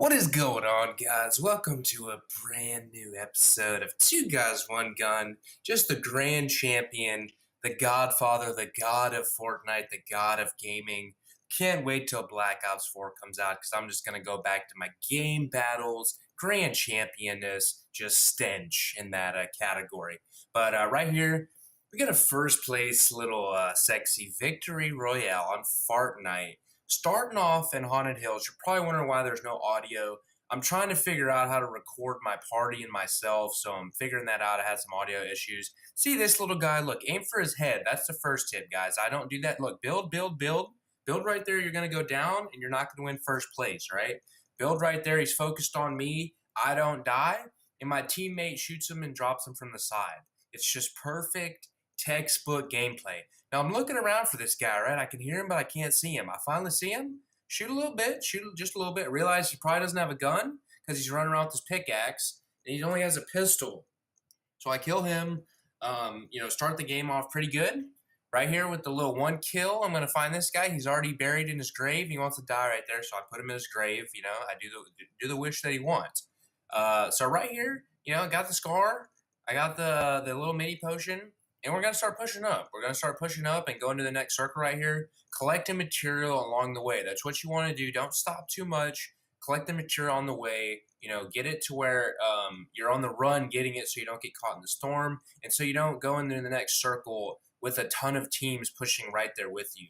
What is going on, guys? Welcome to a brand new episode of Two Guys, One Gun. Just the grand champion, the godfather, the god of Fortnite, the god of gaming. Can't wait till Black Ops 4 comes out because I'm just going to go back to my game battles, grand championness, just stench in that category. But right here, we got a first place little sexy victory royale on Fortnite. Starting off in Haunted Hills, you're probably wondering why there's no audio. I'm trying to figure out how to record my party and myself, so I'm figuring that out. I had some audio issues. See this little guy? Look, aim for his head. That's the first tip, guys. I don't do that. Look, build, build, build. Build right there. You're going to go down, and you're not going to win first place, right? Build right there. He's focused on me. I don't die, and my teammate shoots him and drops him from the side. It's just perfect textbook gameplay. Now I'm looking around for this guy, right? I can hear him, but I can't see him. I finally see him. Shoot a little bit. Shoot just a little bit. Realize he probably doesn't have a gun because he's running around with his pickaxe, and he only has a pistol. So I kill him. Start the game off pretty good. Right here with the little one kill, I'm going to find this guy. He's already buried in his grave. He wants to die right there, so I put him in his grave. I do the wish that he wants. So right here, I got the scar. I got the little mini potion. And we're going to start pushing up. We're going to start pushing up and go into the next circle right here. Collecting material along the way. That's what you want to do. Don't stop too much. Collect the material on the way. Get it to where you're on the run getting it so you don't get caught in the storm. And so you don't go into the next circle with a ton of teams pushing right there with you,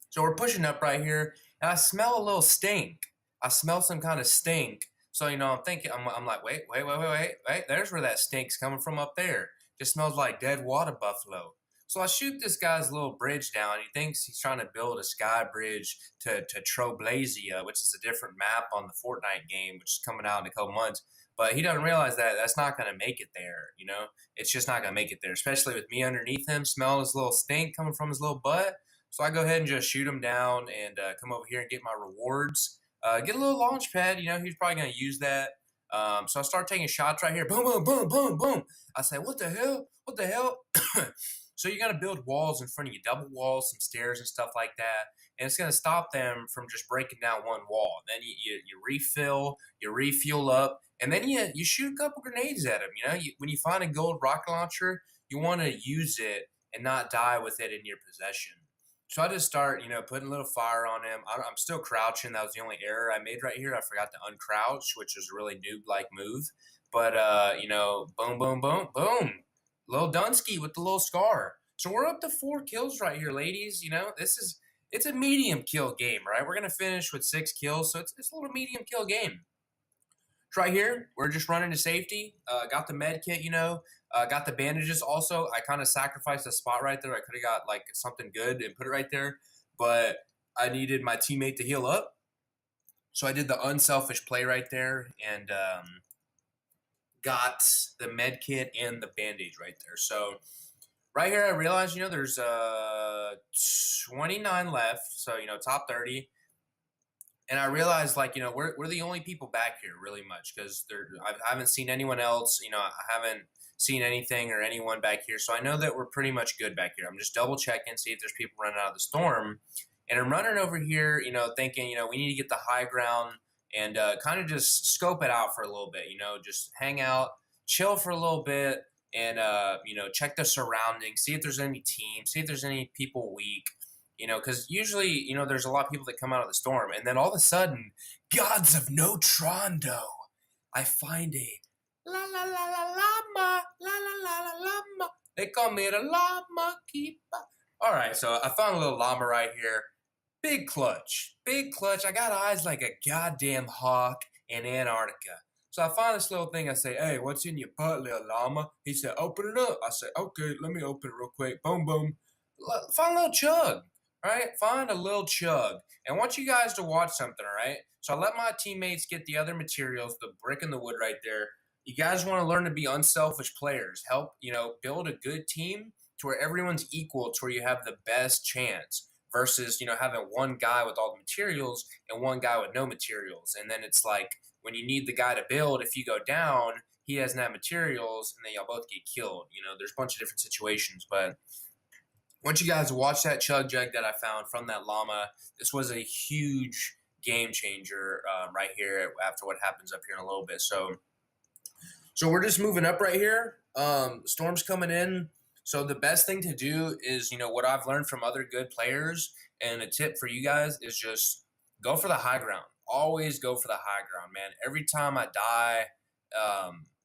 So we're pushing up right here. And I smell a little stink. I smell some kind of stink. So, I'm thinking, I'm like, wait. There's where that stink's coming from up there. Just smells like dead water buffalo. So I shoot this guy's little bridge down. He thinks he's trying to build a sky bridge to Troblazia, which is a different map on the Fortnite game, which is coming out in a couple months. But he doesn't realize that that's not going to make it there, It's just not going to make it there, especially with me underneath him, smelling his little stink coming from his little butt. So I go ahead and just shoot him down and come over here and get my rewards. Get a little launch pad, he's probably going to use that. So I start taking shots right here. Boom, boom, boom, boom, boom. I say, what the hell? What the hell? So you got to build walls in front of you, double walls, some stairs and stuff like that. And it's going to stop them from just breaking down one wall. Then you refill, you refuel up, and then you shoot a couple grenades at them. When you find a gold rocket launcher, you want to use it and not die with it in your possession. So I just start, putting a little fire on him. I'm still crouching. That was the only error I made right here. I forgot to uncrouch, which was a really noob-like move. But, boom, boom, boom, boom. Little Dunsky with the little scar. So we're up to 4 kills right here, ladies. It's a medium kill game, right? We're going to finish with 6 kills, so it's a little medium kill game. Right here, we're just running to safety. Got the med kit, got the bandages also. I kind of sacrificed a spot right there. I could have got like something good and put it right there, but I needed my teammate to heal up. So I did the unselfish play right there and got the med kit and the bandage right there. So right here, I realized, there's 29 left. So, top 30. And I realized, we're the only people back here really much because I haven't seen anyone else. I haven't seen anything or anyone back here. So I know that we're pretty much good back here. I'm just double checking, see if there's people running out of the storm. And I'm running over here, thinking, we need to get the high ground and kind of just scope it out for a little bit, just hang out, chill for a little bit and, check the surroundings, see if there's any teams, see if there's any people weak. Because usually, there's a lot of people that come out of the storm. And then all of a sudden, gods of no Trondo, I find a la la la la llama, la la la la llama. They call me the llama keeper. All right, so I found a little llama right here. Big clutch. Big clutch. I got eyes like a goddamn hawk in Antarctica. So I find this little thing. I say, hey, what's in your butt, little llama? He said, open it up. I said, okay, let me open it real quick. Boom, boom. Find a little chug. Right? Find a little chug. And I want you guys to watch something, all right? So I let my teammates get the other materials, the brick and the wood right there. You guys want to learn to be unselfish players. Help, build a good team to where everyone's equal, to where you have the best chance versus, having one guy with all the materials and one guy with no materials. And then it's like when you need the guy to build, if you go down, he doesn't have materials and then y'all both get killed. There's a bunch of different situations, but I want you guys to watch that chug jug that I found from that llama. This was a huge game changer right here after what happens up here in a little bit. So we're just moving up right here. Storm's coming in. So the best thing to do is, what I've learned from other good players, and a tip for you guys is just go for the high ground. Always go for the high ground, man. Every time I die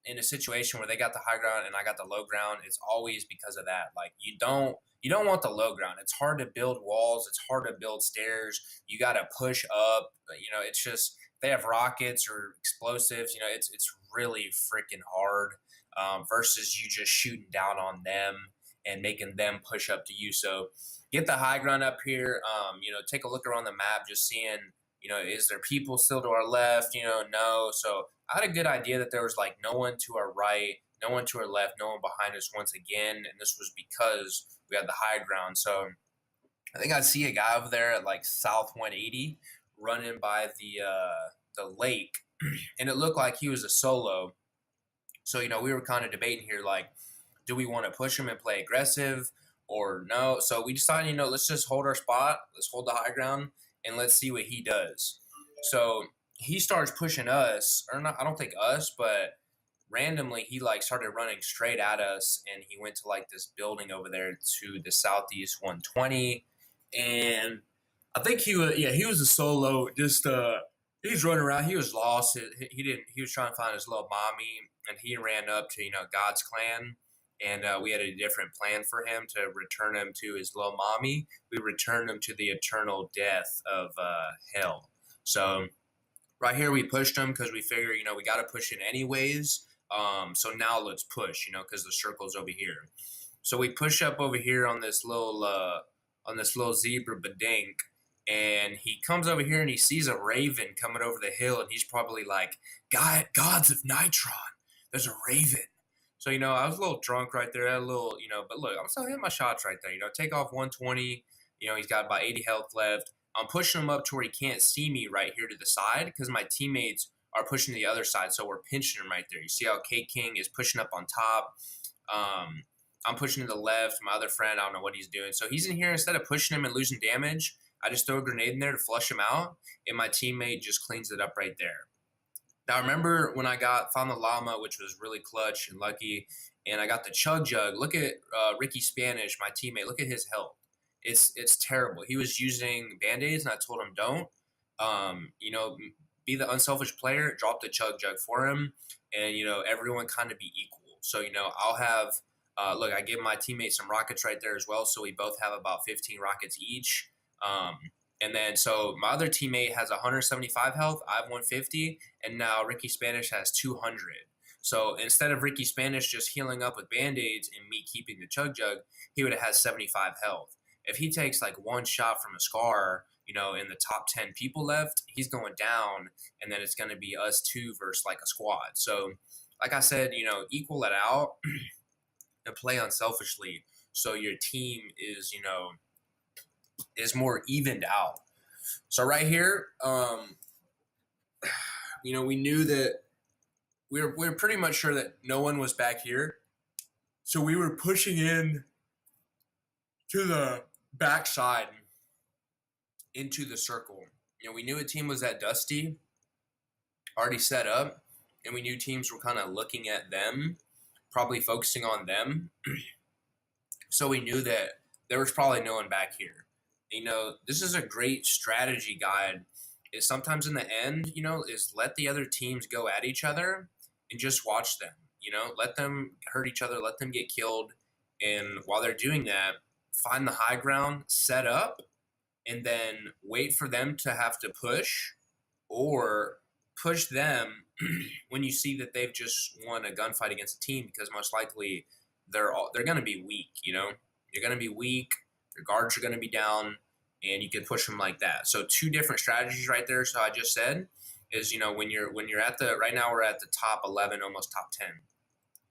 in a situation where they got the high ground and I got the low ground, it's always because of that. Like you don't want the low ground. It's hard to build walls. It's hard to build stairs. You got to push up. It's just they have rockets or explosives. It's really freaking hard versus you just shooting down on them and making them push up to you. So get the high ground up here. Take a look around the map, just seeing, is there people still to our left? No. So I had a good idea that there was like no one to our right, no one to our left, no one behind us once again. And this was because we had the high ground. So I think I see a guy over there at like South 180 running by the lake, and it looked like he was a solo. So we were kind of debating here, like, do we want to push him and play aggressive or no? So we decided, let's just hold our spot, let's hold the high ground, and let's see what he does. So he starts pushing us, or not, I don't think us, but randomly he like started running straight at us, and he went to like this building over there to the southeast 120, and I think he was a solo. Just he's running around. He was lost. He didn't. He was trying to find his little mommy, and he ran up to God's clan, and we had a different plan for him to return him to his little mommy. We returned him to the eternal death of hell. So right here we pushed him because we figure we got to push it anyways. So now let's push, because the circle's over here. So we push up over here on this little zebra badink, and he comes over here and he sees a raven coming over the hill, and he's probably like, Gods of Nitron, there's a raven. So I was a little drunk right there, but look, I'm still hitting my shots right there. Take off 120. He's got about 80 health left. I'm pushing him up to where he can't see me right here to the side because my teammates are pushing the other side, so we're pinching him right there. You see how K King is pushing up on top. I'm pushing to the left. My other friend, I don't know what he's doing. So he's in here. Instead of pushing him and losing damage, I just throw a grenade in there to flush him out, and my teammate just cleans it up right there. Now, remember when I found the llama, which was really clutch and lucky, and I got the chug jug. Look at Ricky Spanish, my teammate. Look at his health. It's terrible. He was using Band-Aids, and I told him, don't. Be the unselfish player, drop the chug jug for him, and, everyone kind of be equal. So, I'll have look, I gave my teammates some rockets right there as well, so we both have about 15 rockets each. And then, so my other teammate has 175 health, I have 150, and now Ricky Spanish has 200. So instead of Ricky Spanish just healing up with Band-Aids and me keeping the chug jug, he would have had 75 health. If he takes like one shot from a scar, in the top 10 people left, he's going down, and then it's going to be us two versus like a squad. So, like I said, equal it out and play unselfishly, so your team is more evened out. So right here, we knew that we're pretty much sure that no one was back here, so we were pushing in to the backside into the circle. We knew a team was at Dusty, already set up, and we knew teams were kind of looking at them, probably focusing on them. So we knew that there was probably no one back here. This is a great strategy guide. Is sometimes in the end, is let the other teams go at each other and just watch them. Let them hurt each other, let them get killed, and while they're doing that, find the high ground, set up, and then wait for them to have to push, or push them when you see that they've just won a gunfight against a team, because most likely they're going to be weak. You're going to be weak. Your guards are going to be down, and you can push them like that. So two different strategies right there. So I just said is when you're at the right now we're at the top 11, almost top 10.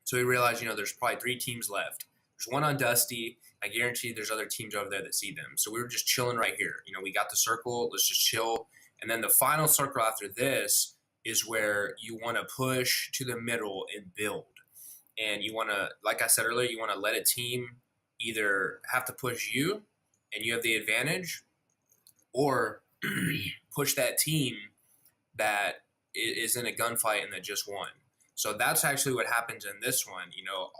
So we realize there's probably 3 teams left. There's one on Dusty. I guarantee there's other teams over there that see them. So we were just chilling right here. We got the circle. Let's just chill. And then the final circle after this is where you want to push to the middle and build. And you want to, like I said earlier, you want to let a team either have to push you and you have the advantage, or push that team that is in a gunfight and that just won. So that's actually what happens in this one.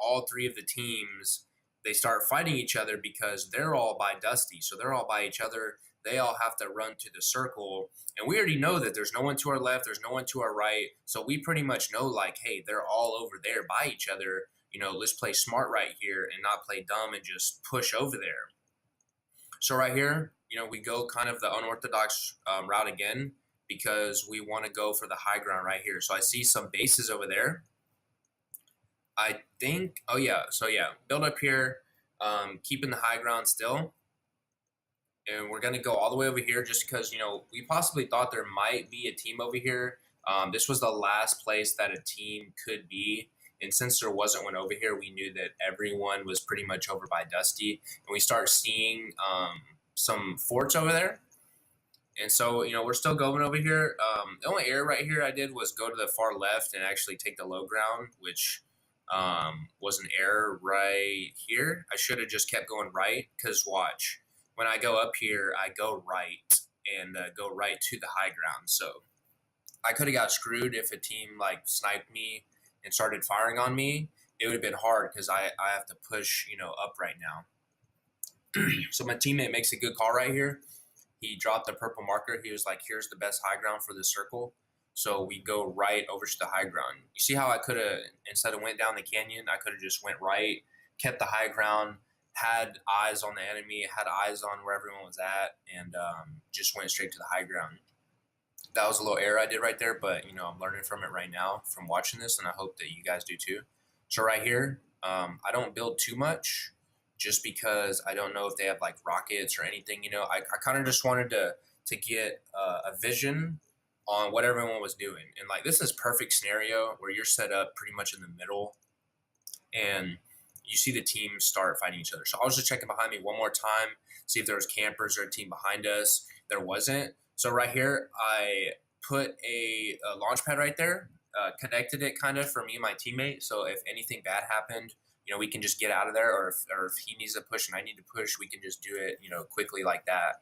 All three of the teams, they start fighting each other because they're all by Dusty. So they're all by each other. They all have to run to the circle. And we already know that there's no one to our left, there's no one to our right. So we pretty much know, like, hey, they're all over there by each other. Let's play smart right here and not play dumb and just push over there. So right here, we go kind of the unorthodox route again because we want to go for the high ground right here. So I see some bases over there. I think, oh yeah, so yeah, build up here, keeping the high ground still. And we're going to go all the way over here just because, we possibly thought there might be a team over here. This was the last place that a team could be. And since there wasn't one over here, we knew that everyone was pretty much over by Dusty. And we start seeing some forts over there. And so, we're still going over here. The only error right here I did was go to the far left and actually take the low ground, which was an error right here. I should have just kept going right because watch. When I go up here, I go right and go right to the high ground. So I could have got screwed if a team like sniped me and started firing on me. It would have been hard because I have to push, up right now. So my teammate makes a good call right here. He dropped the purple marker. He was like, here's the best high ground for the circle. So we go right over to the high ground. You see how I could have, instead of went down the canyon, I could have just went right, kept the high ground, had eyes on the enemy, had eyes on where everyone was at, and just went straight to the high ground. That was a little error I did right there, but I'm learning from it right now from watching this, and I hope that you guys do too. So right here, I don't build too much just because I don't know if they have like rockets or anything. I kind of just wanted to get a vision on what everyone was doing, and like this is perfect scenario where you're set up pretty much in the middle, and you see the team start fighting each other. So I was just checking behind me one more time, see if there was campers or a team behind us. There wasn't. So right here, I put a launch pad right there, connected it kind of for me and my teammate. So if anything bad happened, we can just get out of there, or if he needs to push and I need to push, we can just do it, quickly like that.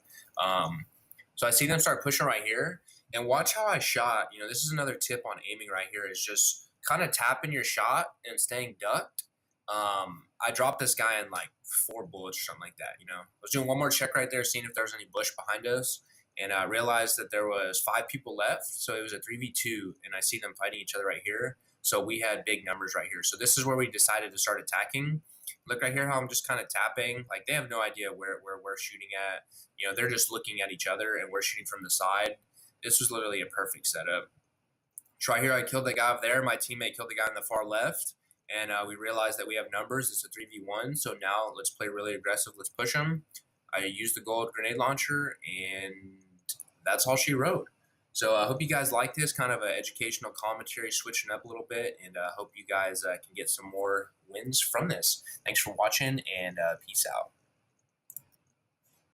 So I see them start pushing right here, and watch how I shot. This is another tip on aiming right here is just kind of tapping your shot and staying ducked. I dropped this guy in like 4 bullets or something like that. I was doing one more check right there, seeing if there was any bush behind us, and I realized that there was 5 people left. So it was a 3v2, and I see them fighting each other right here. So we had big numbers right here. So this is where we decided to start attacking. Look right here how I'm just kind of tapping. Like they have no idea where we're shooting at. They're just looking at each other, and we're shooting from the side. This was literally a perfect setup. So right here, I killed the guy up there. My teammate killed the guy on the far left. And we realized that we have numbers. It's a 3v1. So now let's play really aggressive. Let's push them. I used the gold grenade launcher, and that's all she wrote. So I hope you guys like this kind of an educational commentary, switching up a little bit, and I hope you guys can get some more wins from this. Thanks for watching, and peace out.